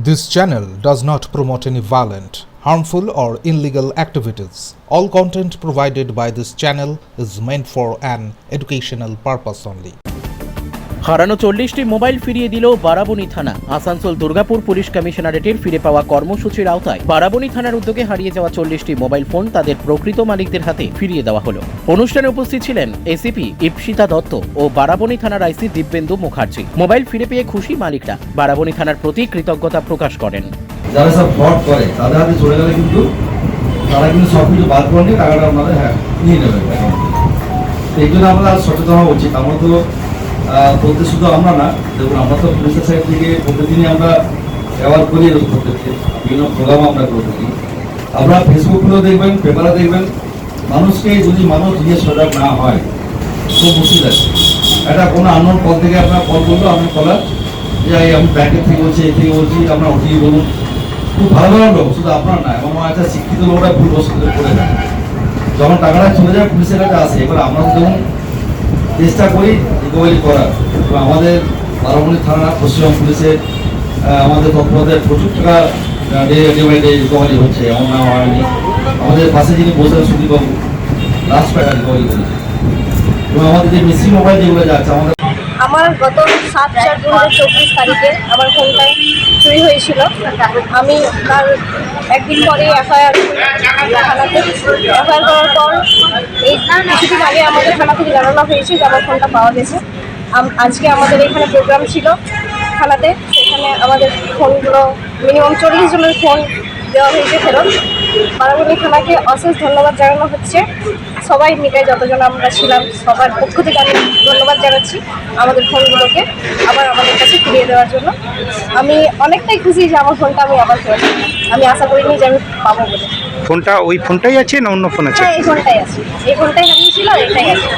This channel does not promote any violent, harmful, or illegal activities. All content provided by this channel is meant for an educational purpose only. হারানো 40টি mobile ফিরিয়ে দিল বারাবণী থানা। Asansol Durgapur police কমিশনারেটের ফিরে পাওয়া কর্মসূচির আওতায় বারাবণী থানার উদ্যোগে হারিয়ে যাওয়া 40টি মোবাইল ফোন তাদের প্রকৃত মালিকদের হাতে ফিরিয়ে দেওয়া হলো। অনুষ্ঠানে উপস্থিত ছিলেন এসিপি ইপসিতা দত্ত ও বারাবণী থানার আইসি দিব্যেন্দু মুখার্জি। মোবাইল ফিরে পেয়ে খুশি মালিকরা বারাবণী থানার প্রতি কৃতজ্ঞতা প্রকাশ করেন। যারা সব ফ্রড করে তাদের হাতে চলে গেলে কিন্তু তারা কিন্তু সব কিছু বাদ করে নিয়ে টাকাটা আমাদের নিয়ে নেবে। এই জন্য আমরা সচেতন হওয়া উচিত। আমরা তো বলতে শুধু আমরা না, দেখুন আমরা তো পুলিশের সাইড থেকে প্রতিদিনই আমরা ব্যবহার করি, প্রত্যেককে বিভিন্ন প্রোগ্রাম আমরা করে থাকি। আপনারা ফেসবুকগুলো দেখবেন, পেপারে দেখবেন, মানুষকে যদি মানুষ নিজে সজাগ না হয় খুব মুশকিল আছে। একটা কোনো আননোন কল থেকে আপনার কল করলো, আপনি কলার যে আমি ব্যাংকের থেকে বলছি, এই থেকে বলছি, আপনার ওটিপি বলুন। খুব ভালো ভালো লোক, শুধু আপনার না, এমন একটা শিক্ষিত লোকরা ভুল বস্তু করে না, যখন টাকাটা চলে যায় পুলিশের কাছে আসে। এবার আমরা যখন চেষ্টা করি রিকভারি করার, এবং আমাদের বারাবণী থানা পশ্চিমবঙ্গ পুলিশের আমাদের তৎপরতায় প্রচুর টাকা রিকভারি হচ্ছে, এমন না হয়নি। আমাদের পাশে যিনি বসে সুদীপবাবু লাস্ট টাকা রিকভারি করেছে, এবং আমাদের যে মিসিং মোবাইল যেগুলো যাচ্ছে আমার গত 7/4/2024 তারিখে আমার ফোনটা চুরি হয়েছিল। আমি তার একদিন পরে এফআইআর থানাতে করার পর এই কিছুদিন আগে আমাদের থানা থেকে জানানো হয়েছে যে আমার ফোনটা পাওয়া গেছে। আজকে আমাদের এখানে প্রোগ্রাম ছিল থানাতে, সেখানে আমাদের ফোনগুলো মিনিমাম 40 জনের ফোন দেওয়া হয়েছে ফেরত। বারাবণী থানাকে অশেষ ধন্যবাদ জানানো হচ্ছে। সবাই মিলে যতজন আমরা ছিলাম সবার পক্ষ থেকে আমি ধন্যবাদ জানাচ্ছি আমাদের ফোনগুলোকে আবার আমাদের কাছে ফিরিয়ে দেওয়ার জন্য। আমি অনেকটাই খুশি যে আমার ফোনটা আমি আবার ফেরত, আমি আশা করিনি যে আমি পাবো বলে। ওই ফোনটাই আছে না অন্য ফোন আছে? হ্যাঁ, এই ফোনটাই আছে, এই ফোনটাই হারিয়েছিল, এটাই আছে।